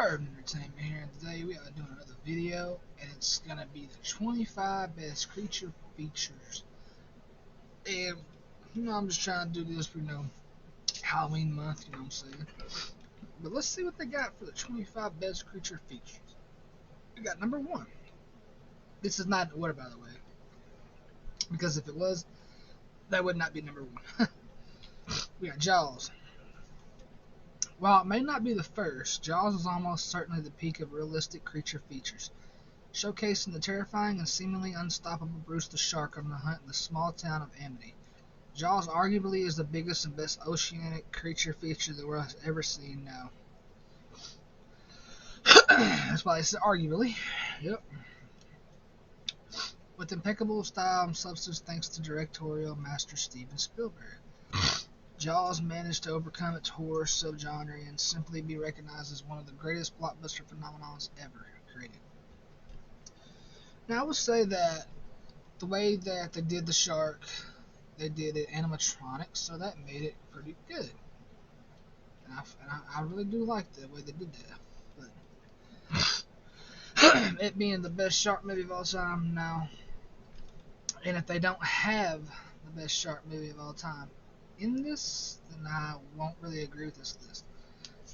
Urban Entertainment here, and today we are doing another video, and it's gonna be the 25 best creature features. And I'm just trying to do this for Halloween month, you know what I'm saying? But let's see what they got for the 25 best creature features. We got number one. This is not in order, by the way, because if it was, that would not be number one. We got Jaws. While it may not be the first, Jaws is almost certainly the peak of realistic creature features, showcasing the terrifying and seemingly unstoppable Bruce the Shark on the hunt in the small town of Amity. Jaws arguably is the biggest and best oceanic creature feature the world has ever seen now. That's why I said arguably. Yep. With impeccable style and substance thanks to directorial master Steven Spielberg, Jaws managed to overcome its horror subgenre and simply be recognized as one of the greatest blockbuster phenomenons ever created. Now I would say that the way that they did the shark, they did it animatronic, so that made it pretty good. And I really do like the way they did that. But it being the best shark movie of all time now, and if they don't have the best shark movie of all time in this, then I won't really agree with this list.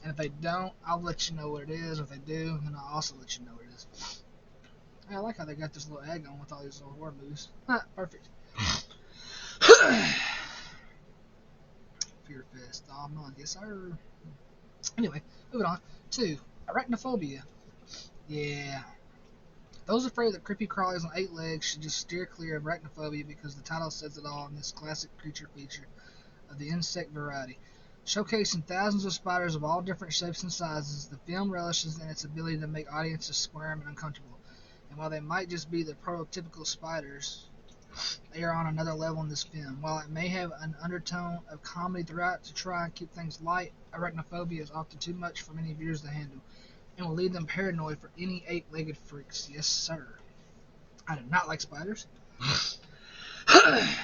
And if they don't, I'll let you know what it is. If they do, then I'll also let you know what it is. I like how they got this little egg on with all these little horror movies. Perfect. Fear Fest. Oh, no, yes, sir. Anyway, moving on to Arachnophobia. Yeah. Those afraid that creepy crawlies on 8 legs should just steer clear of arachnophobia because the title says it all in this classic creature feature of the insect variety. Showcasing thousands of spiders of all different shapes and sizes, the film relishes in its ability to make audiences squirm and uncomfortable. And while they might just be the prototypical spiders, they are on another level in this film. While it may have an undertone of comedy throughout to try and keep things light, arachnophobia is often too much for many viewers to handle, and will leave them paranoid for any 8-legged freaks. Yes, sir. I do not like spiders.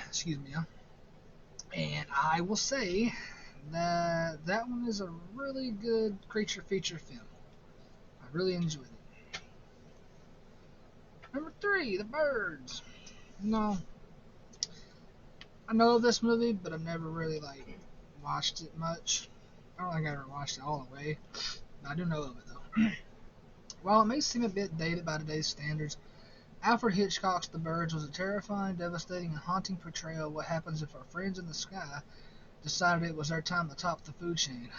Excuse me, y'all. And I will say that that one is a really good creature feature film. I really enjoyed it. Number 3, The Birds. No, I know of this movie, but I've never really watched it much. I don't think I ever watched it all the way. But I do know of it though. While it may seem a bit dated by today's standards, Alfred Hitchcock's The Birds was a terrifying, devastating, and haunting portrayal of what happens if our friends in the sky decided it was their time to top the food chain.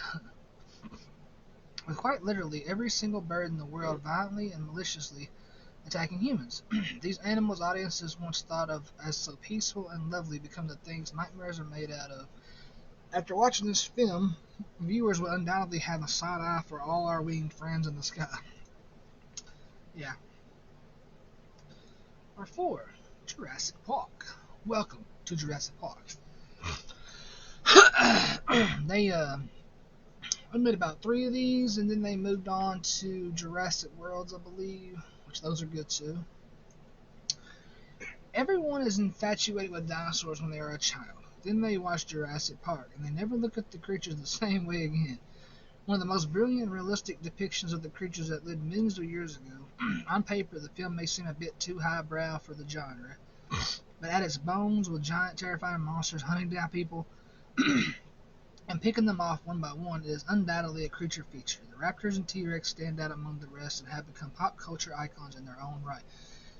With quite literally every single bird in the world violently and maliciously attacking humans. These animals audiences once thought of as so peaceful and lovely become the things nightmares are made out of. After watching this film, viewers will undoubtedly have a side eye for all our winged friends in the sky. Yeah. Number 4, Jurassic Park. Welcome to Jurassic Park. They made about 3 of these, and then they moved on to Jurassic Worlds, I believe, which those are good too. Everyone is infatuated with dinosaurs when they are a child. Then they watch Jurassic Park, and they never look at the creatures the same way again. One of the most brilliant and realistic depictions of the creatures that lived millions of years ago. On paper, the film may seem a bit too highbrow for the genre, but at its bones, with giant, terrifying monsters hunting down people and picking them off one by one, it is undoubtedly a creature feature. The raptors and T-Rex stand out among the rest and have become pop culture icons in their own right.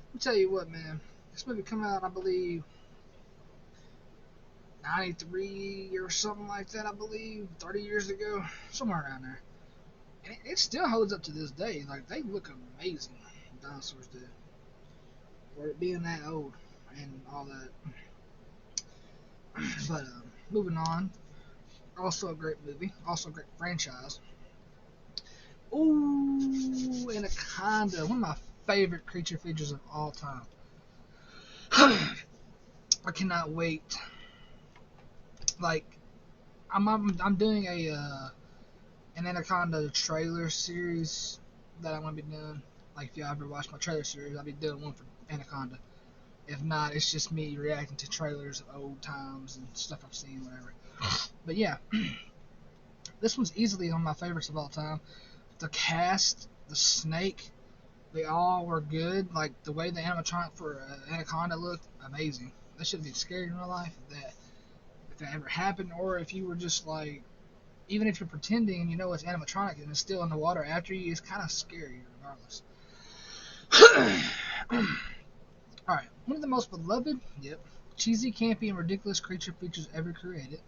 Let me tell you what, man. This movie came out, I believe, 93 or something like that, I believe, 30 years ago, somewhere around there. And it still holds up to this day. Like, they look amazing, the dinosaurs do, for it being that old and all that. But moving on, also a great movie, also a great franchise. Ooh, Anaconda, one of my favorite creature features of all time. I cannot wait. Like, I'm doing an Anaconda trailer series that I'm gonna be doing. Like, if y'all ever watched my trailer series, I'll be doing one for Anaconda. If not, it's just me reacting to trailers of old times and stuff I've seen, whatever. But yeah, this one's easily one of my favorites of all time. the cast, the snake, they all were good. Like the way the animatronic for Anaconda looked, amazing. That should be scary in real life if that ever happened, or if you were just like, even if you're pretending and you know it's animatronic and it's still in the water after you, it's kind of scary regardless. Alright, one of the most beloved, cheesy, campy, and ridiculous creature features ever created.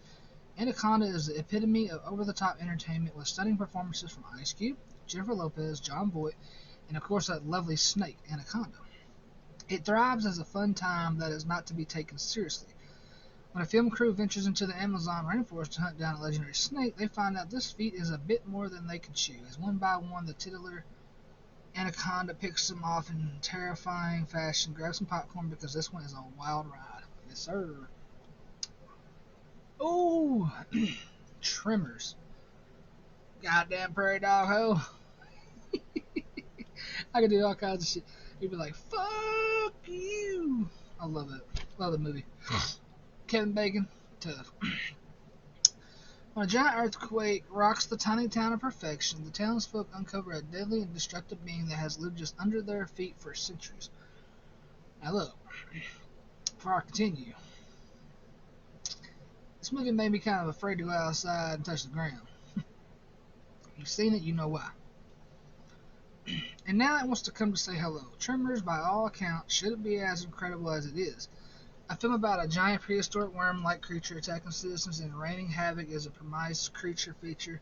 Anaconda is the epitome of over-the-top entertainment with stunning performances from Ice Cube, Jennifer Lopez, Jon Voight, and of course that lovely snake, Anaconda. It thrives as a fun time that is not to be taken seriously. When a film crew ventures into the Amazon rainforest to hunt down a legendary snake, they find out this feat is a bit more than they can chew, as one by one the titular Anaconda picks them off in terrifying fashion. Grab some popcorn because this one is a wild ride. Yes, sir. Oh, Tremors. Goddamn prairie dog ho. I could do all kinds of shit. He'd be like, fuck you. I love it. Love the movie. Kevin Bacon, tough. When a giant earthquake rocks the tiny town of Perfection, the townsfolk uncover a deadly and destructive being that has lived just under their feet for centuries. Now look, before I continue, this movie made me kind of afraid to go outside and touch the ground. You've seen it, you know why. And now it wants to come to say hello. Tremors, by all accounts, shouldn't be as incredible as it is. A film about a giant prehistoric worm-like creature attacking citizens and raining havoc is a premised creature feature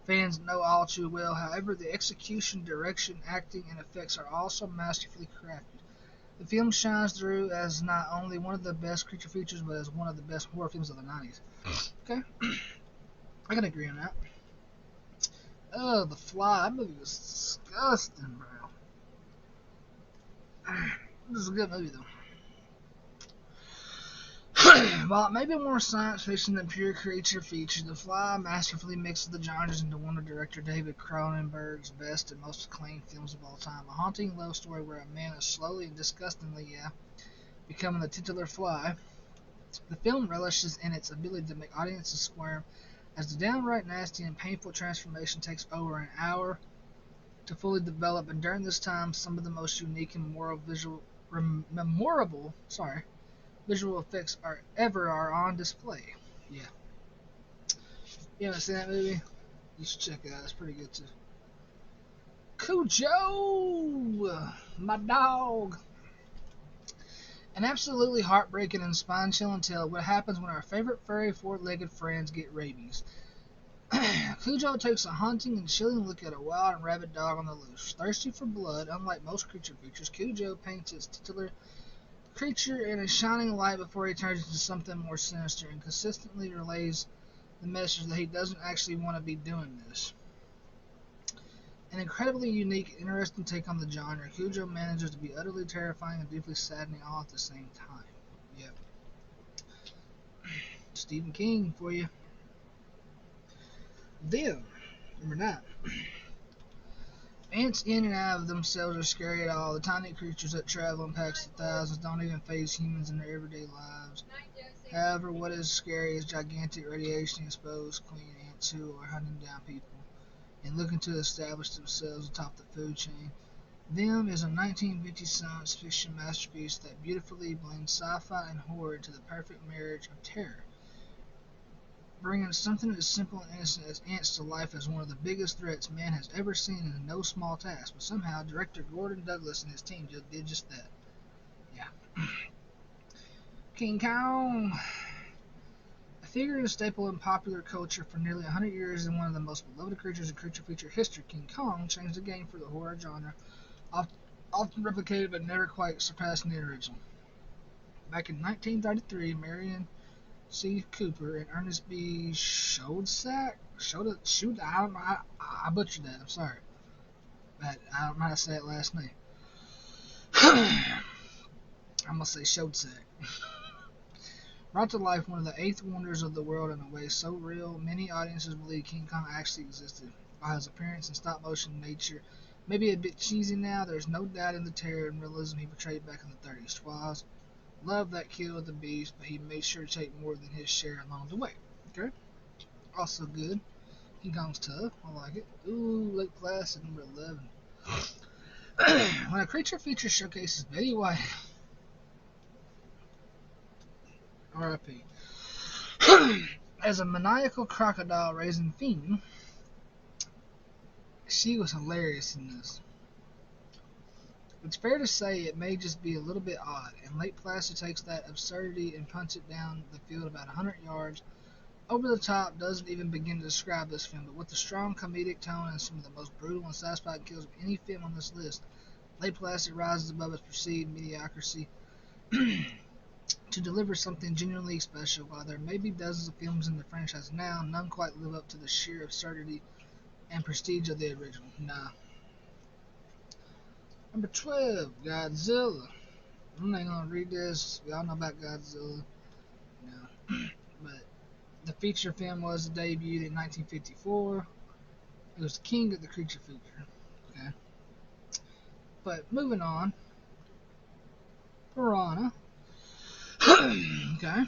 fans know all too well. However, the execution, direction, acting, and effects are also masterfully crafted. The film shines through as not only one of the best creature features, but as one of the best horror films of the 90s. Okay? I can agree on that. Oh, The Fly. That movie was disgusting, bro. This is a good movie, though. While it may be more science fiction than pure creature feature, The Fly masterfully mixes the genres into one of director David Cronenberg's best and most acclaimed films of all time. A haunting love story where a man is slowly and disgustingly, becoming the titular Fly. The film relishes in its ability to make audiences squirm as the downright nasty and painful transformation takes over an hour to fully develop, and during this time, some of the most unique and memorable visual effects are on display. Yeah. You haven't seen that movie? You should check it out. It's pretty good too. Cujo! My dog! An absolutely heartbreaking and spine-chilling tale of what happens when our favorite furry four-legged friends get rabies. Cujo takes a haunting and chilling look at a wild and rabid dog on the loose. Thirsty for blood, unlike most creature features, Cujo paints its titular creature in a shining light before he turns into something more sinister and consistently relays the message that he doesn't actually want to be doing this. An incredibly unique, interesting take on the genre, Cujo manages to be utterly terrifying and deeply saddening all at the same time. Yep. Stephen King for you. Then, number 9. Ants in and out of themselves are scary at all. The tiny creatures that travel in packs of thousands don't even face humans in their everyday lives. However, what is scary is gigantic radiation-exposed queen ants who are hunting down people and looking to establish themselves atop the food chain. Them is a 1950 science fiction masterpiece that beautifully blends sci-fi and horror into the perfect marriage of terror, bringing something as simple and innocent as ants to life as one of the biggest threats man has ever seen is no small task, but somehow director Gordon Douglas and his team did just that. Yeah. King Kong. A figure and a staple in popular culture for nearly 100 years and one of the most beloved creatures in creature feature history, King Kong changed the game for the horror genre, often replicated but never quite surpassing the original. Back in 1933, Marion C. Cooper and Ernest B. Schoedsack, I don't know, I butchered that, I'm sorry, but I don't know how to say it last name. I'm gonna say Schoedsack. Brought to life one of the 8th wonders of the world in a way so real, many audiences believe King Kong actually existed. While his appearance and stop-motion nature may be a bit cheesy now, there's no doubt in the terror and realism he portrayed back in the 30s. Twas love that killed the beast, but he made sure to take more than his share along the way. Okay? Also good. King Kong's tough. I like it. Ooh, Lake Placid, number 11. When a creature feature showcases Betty White, R.I.P., as a maniacal crocodile raising fiend, she was hilarious in this. It's fair to say it may just be a little bit odd, and Lake Placid takes that absurdity and punts it down the field about 100 yards. Over the top doesn't even begin to describe this film, but with the strong comedic tone and some of the most brutal and satisfying kills of any film on this list, Lake Placid rises above its perceived mediocrity to deliver something genuinely special. While there may be dozens of films in the franchise now, none quite live up to the sheer absurdity and prestige of the original. Nah. Number 12, Godzilla. I'm not gonna read this. We all know about Godzilla. No. But the feature film was debuted in 1954. It was the king of the creature feature. Okay. But moving on. Piranha. Okay.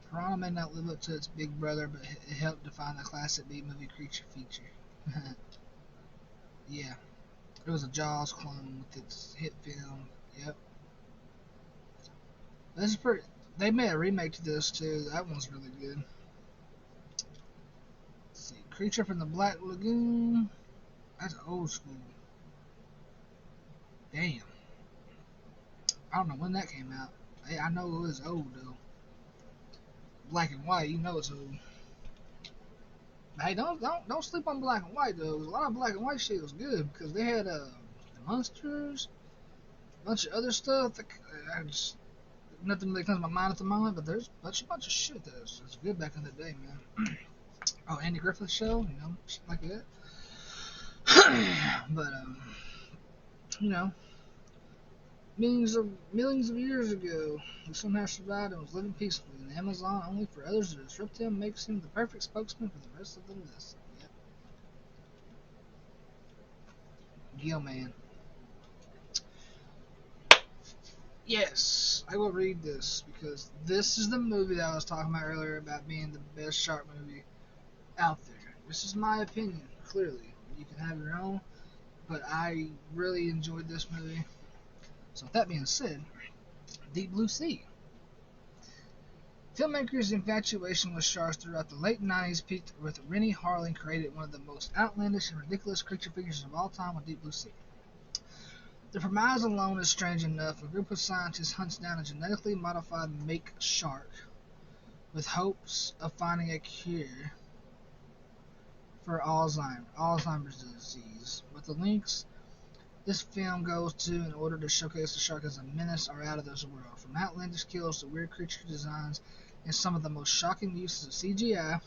Piranha may not live up to its big brother, but it helped define the classic B-movie creature feature. Yeah. It was a Jaws clone with its hit film. Yep. This is pretty. They made a remake to this too. That one's really good. Let's see. Creature from the Black Lagoon. That's old school. Damn. I don't know when that came out. I know it was old though. Black and white, you know it's old. But hey, don't sleep on black and white though. A lot of black and white shit was good because they had the monsters, a bunch of other stuff. I just nothing really comes to my mind at the moment, but there's a bunch of shit that was good back in the day, man. Oh, Andy Griffith show, shit like that. But you know, millions of years ago, he somehow survived and was living peacefully in the Amazon, only for others to disrupt him, makes him the perfect spokesman for the rest of the list. Yep. Gilman. Yes, I will read this because this is the movie that I was talking about earlier about being the best shark movie out there. This is my opinion, clearly. You can have your own, but I really enjoyed this movie. So with that being said, Deep Blue Sea. Filmmakers' infatuation with sharks throughout the late 90s peaked with Rennie Harlin created one of the most outlandish and ridiculous creature features of all time with Deep Blue Sea. The premise alone is strange enough. A group of scientists hunts down a genetically modified make shark with hopes of finding a cure for Alzheimer's disease. But the links this film goes to in order to showcase the shark as a menace are out of this world. From outlandish kills to weird creature designs and some of the most shocking uses of CGI,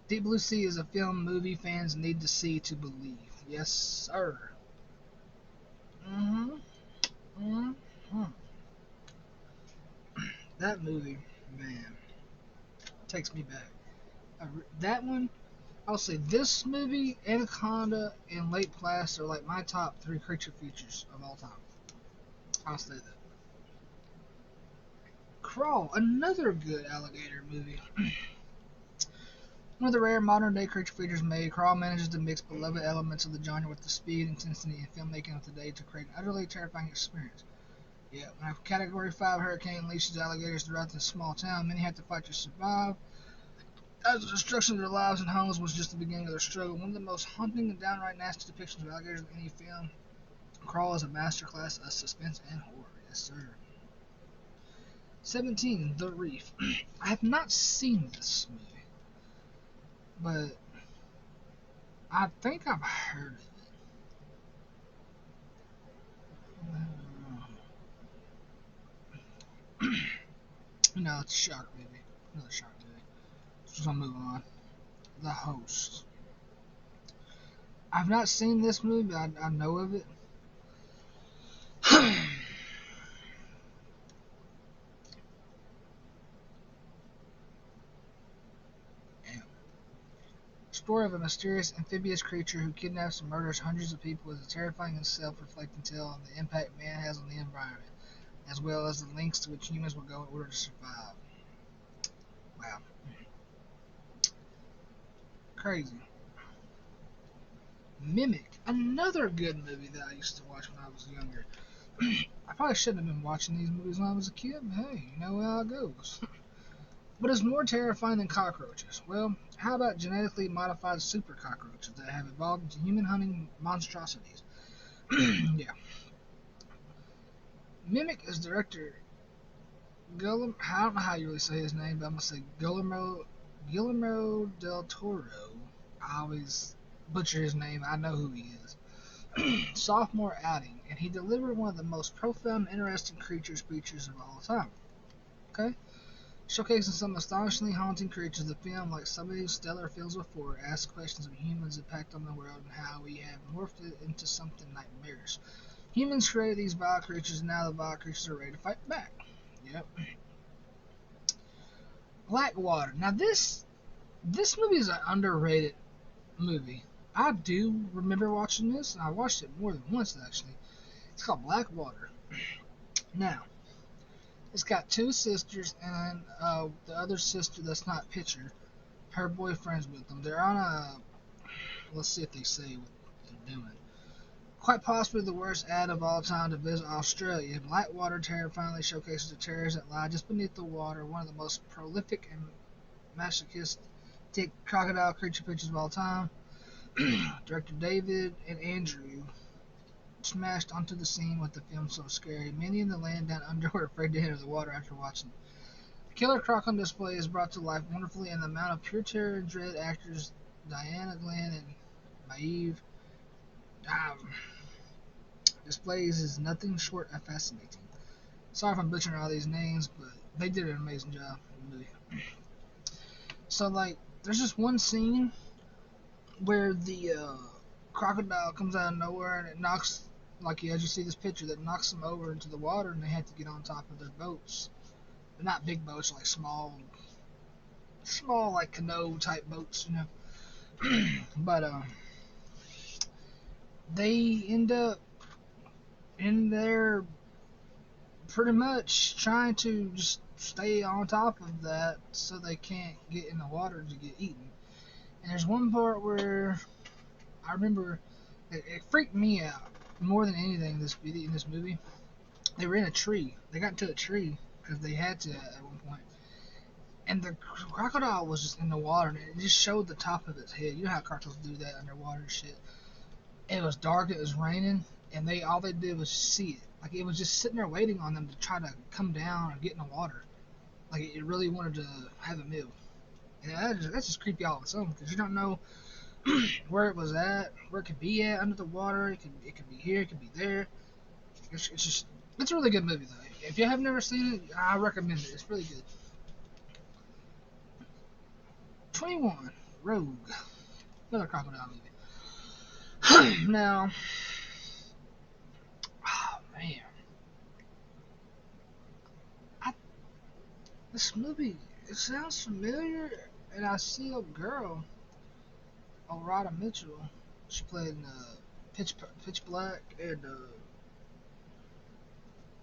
Deep Blue Sea is a film movie fans need to see to believe. Yes, sir. Mm-hmm. Mm-hmm. That movie, man, takes me back. That one, I'll say this movie, Anaconda, and Lake Placid are like my top 3 creature features of all time. I'll say that. Crawl, another good alligator movie. One of the rare modern-day creature features made, Crawl manages to mix beloved elements of the genre with the speed, intensity, and filmmaking of today to create an utterly terrifying experience. Yeah, when a Category 5 hurricane unleashes alligators throughout this small town, many have to fight to survive. As the destruction of their lives and homes was just the beginning of their struggle, one of the most haunting and downright nasty depictions of alligators in any film, Crawl is a masterclass of suspense and horror. Yes, sir. 17. The Reef. I have not seen this movie, but I think I've heard of it. No, it's a shark movie. Another shark movie. So I'll move on. The Host. I've not seen this movie, but I know of it. Story of a mysterious amphibious creature who kidnaps and murders hundreds of people is a terrifying and self-reflecting tale on the impact man has on the environment. as well as the lengths to which humans will go in order to survive. Wow. Crazy. Mimic, another good movie that I used to watch when I was younger. I probably shouldn't have been watching these movies when I was a kid, but hey, you know how it goes. But it's more terrifying than cockroaches. Well, how about genetically modified super cockroaches that have evolved into human hunting monstrosities? Yeah. Mimic is director Guillermo, I don't know how you really say his name, but I'm going to say Guillermo del Toro. I always butcher his name. I know who he is. Sophomore outing, and he delivered one of the most profound and interesting features of all time. Okay? Showcasing some astonishingly haunting creatures, the film, like so many stellar films before, asks questions of humans' impact on the world and how we have morphed it into something nightmarish. Humans created these vile creatures, and now the vile creatures are ready to fight back. Yep. Blackwater. Now this movie is an underrated movie. I do remember watching this, and I watched it more than once actually. It's called Blackwater. Now, it's got two sisters and the other sister that's not pictured. Her boyfriend's with them. They're on a. Let's see if they say what they're doing. Quite possibly the worst ad of all time to visit Australia. Blackwater terrifyingly showcases the terrors that lie just beneath the water. One of the most prolific and masochistic crocodile creature pictures of all time. Director David and Andrew smashed onto the scene with the film so scary. Many in the land down under were afraid to enter the water after watching it. The killer croc on display is brought to life wonderfully, and the amount of pure terror and dread actors Diana Glenn and Maeve displays is nothing short of fascinating. Sorry if I'm butchering all these names, but they did an amazing job in the movie. So, like, there's just one scene where the crocodile comes out of nowhere and it knocks, like as you see this picture, that knocks them over into the water, and they have to get on top of their boats. They're not big boats, like small like canoe type boats, you know. But they end up in there pretty much trying to just stay on top of that so they can't get in the water to get eaten. And there's one part where I remember it freaked me out more than anything in this movie. They were in a tree. They got into a tree because they had to at one point. And the crocodile was just in the water, and it just showed the top of its head. You know how crocodiles do that underwater and shit. It was dark, it was raining, and all they did was see it. Like, it was just sitting there waiting on them to try to come down or get in the water. Like, it really wanted to have a meal. And that's just creepy all of its own, because you don't know where it was at, where it could be at under the water. It could be here, it could be there. It's a really good movie, though. If you have never seen it, I recommend it. It's really good. 21, Rogue. Another crocodile movie. Now, oh man, I, this movie, it sounds familiar, and I see a girl, Alrata Mitchell. She played in Pitch Black and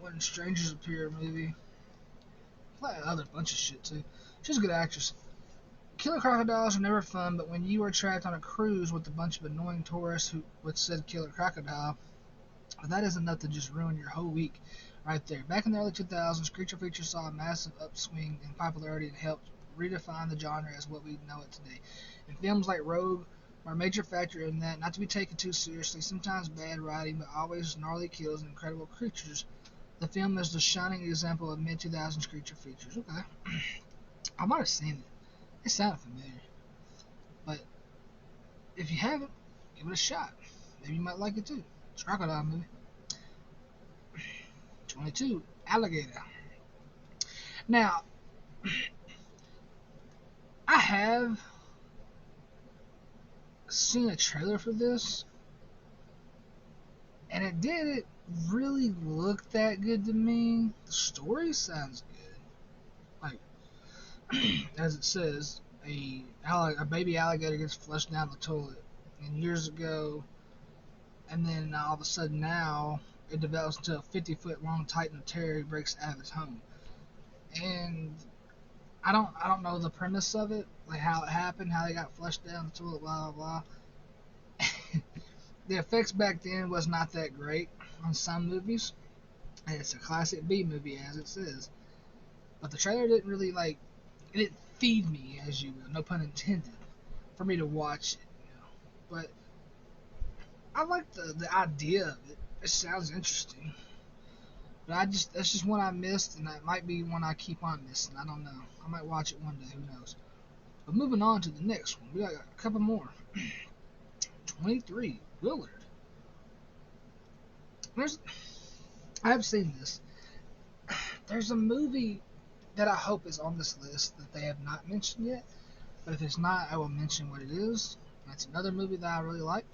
When Strangers Appear movie. Played other bunch of shit too. She's a good actress. Killer crocodiles are never fun, but when you are trapped on a cruise with a bunch of annoying tourists who would said killer crocodile, that is enough to just ruin your whole week right there. Back in the early 2000s, creature features saw a massive upswing in popularity and helped redefine the genre as what we know it today. And films like Rogue are a major factor in that, not to be taken too seriously, sometimes bad writing, but always gnarly kills and incredible creatures. The film is the shining example of mid-2000s creature features. Okay. I might have seen it. It sounded familiar. But if you haven't, give it a shot. Maybe you might like it too. It's a crocodile movie. 22, Alligator. Now, I have seen a trailer for this, and it didn't really look that good to me. The story sounds good. Like, as it says, a baby alligator gets flushed down the toilet. And years ago, and then all of a sudden now, it develops into a 50-foot long titan of terror who breaks out of its home. And I don't know the premise of it, like how it happened, how they got flushed down the toilet, blah blah blah. The effects back then was not that great on some movies. And it's a classic B movie, as it says. But the trailer didn't really it didn't feed me, as you will, no pun intended, for me to watch it. But I like the idea of it. It sounds interesting. But that's just one I missed, and that might be one I keep on missing. I don't know. I might watch it one day. Who knows? But moving on to the next one, we got a couple more. 23, Willard. I have seen this. There's a movie that I hope is on this list that they have not mentioned yet. But if it's not, I will mention what it is. That's another movie that I really liked.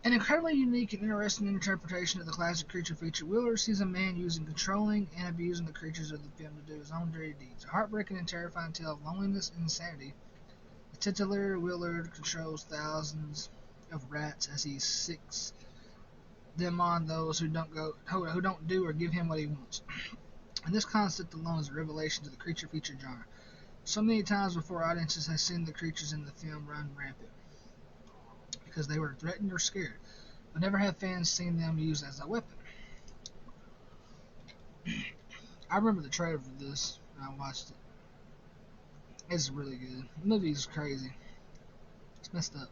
An incredibly unique and interesting interpretation of the classic creature feature, Willard sees a man using, controlling, and abusing the creatures of the film to do his own dirty deeds. A heartbreaking and terrifying tale of loneliness and insanity. The titular Willard controls thousands of rats as he sicks them on those who don't do or give him what he wants. And this concept alone is a revelation to the creature feature genre. So many times before, audiences have seen the creatures in the film run rampant because they were threatened or scared, but never have fans seen them used as a weapon. I remember the trailer for this when I watched it. It's really good. The movie's crazy. It's messed up.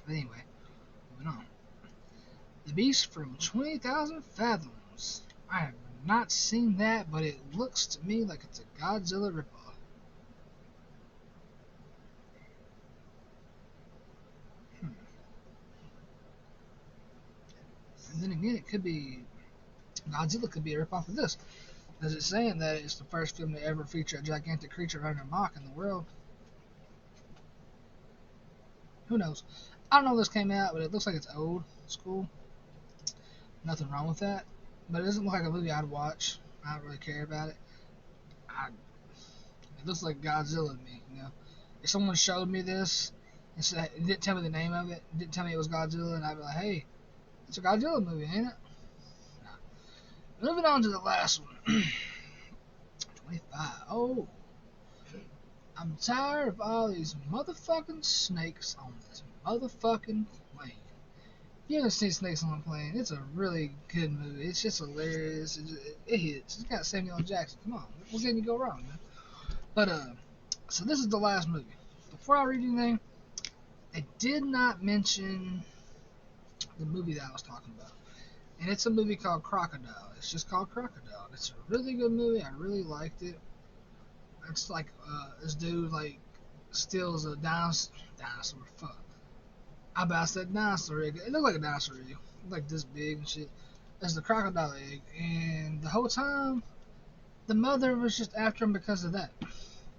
But anyway, moving on. The Beast from 20,000 Fathoms. I have not seen that, but it looks to me like it's a Godzilla ripoff. And then again, it could be Godzilla could be a ripoff of this. Because it's saying that it's the first film to ever feature a gigantic creature running amok in the world. Who knows? I don't know when this came out, but it looks like it's old school. Nothing wrong with that. But it doesn't look like a movie I'd watch. I don't really care about it. It looks like Godzilla to me, you know. If someone showed me this and said, it didn't tell me the name of it, didn't tell me it was Godzilla, and I'd be like, hey, it's a Godzilla movie, ain't it? No. Moving on to the last one. 25. Oh, I'm tired of all these motherfucking snakes on this motherfucking plane. If you haven't seen Snakes on a Plane, it's a really good movie. It's just hilarious. It hits. It's got Samuel L. Jackson. Come on, what can you go wrong, man? But so this is the last movie. Before I read anything, I did not mention the movie that I was talking about, and it's a movie called Crocodile. It's just called Crocodile. It's a really good movie. I really liked it. It's like this dude steals a dinosaur. Fuck. I about said dinosaur egg. It looked like a dinosaur egg, like this big and shit. It's the crocodile egg, and the whole time the mother was just after him because of that.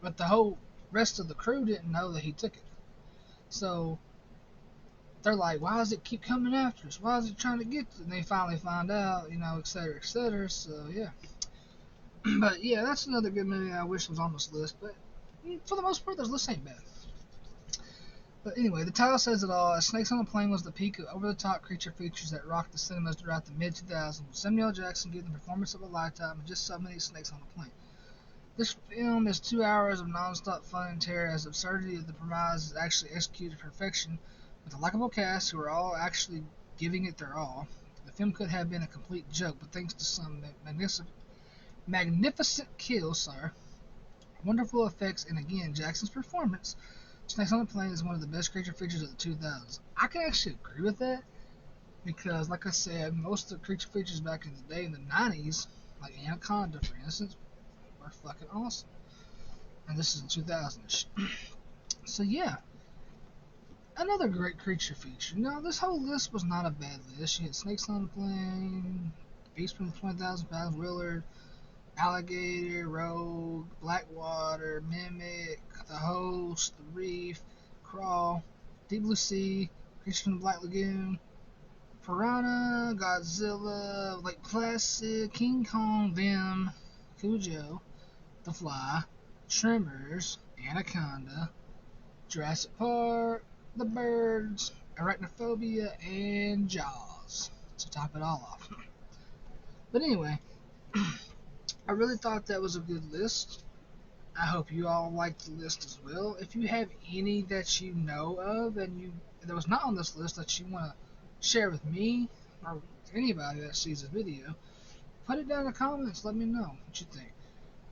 But the whole rest of the crew didn't know that he took it. So they're like, why does it keep coming after us? Why is it trying to get us? And they finally find out, et cetera, et cetera. So yeah. But yeah, that's another good movie I wish was on this list. But for the most part, this list ain't bad. But anyway, the title says it all. Snakes on a Plane was the peak of over-the-top creature features that rocked the cinemas throughout the mid-2000s, with Samuel L. Jackson giving the performance of a lifetime and just so many snakes on a plane. This film is 2 hours of non-stop fun and terror as the absurdity of the premise is actually executed to perfection, with a likable cast who are all actually giving it their all. The film could have been a complete joke, but thanks to some magnificent kills, wonderful effects, and again, Jackson's performance, Snakes on a Plane is one of the best creature features of the 2000s. I can actually agree with that because, like I said, most of the creature features back in the day in the 90s, like Anaconda, for instance, were fucking awesome. And this is in 2000s. So yeah, another great creature feature. Now, this whole list was not a bad list. You had Snakes on a Plane, Beast from the 20,000 Pounds, Willard, Alligator, Rogue, Blackwater, Mimic, The Host, The Reef, Crawl, Deep Blue Sea, Creature from the Black Lagoon, Piranha, Godzilla, Lake Placid, King Kong, Vim, Cujo, The Fly, Tremors, Anaconda, Jurassic Park, The Birds, Arachnophobia, and Jaws. to top it all off. But anyway, I really thought that was a good list. I hope you all liked the list as well. If you have any that you know of and that was not on this list that you want to share with me or anybody that sees this video, put it down in the comments. Let me know what you think.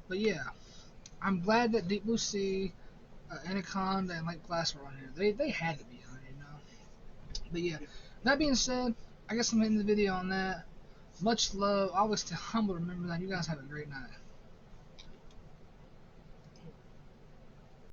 But yeah, I'm glad that Deep Blue Sea, Anaconda, and Lake Placid were on here. They had to be on, you know. But yeah, that being said, I guess I'm ending the video on that. Much love. Always stay humble. Remember that. You guys have a great night.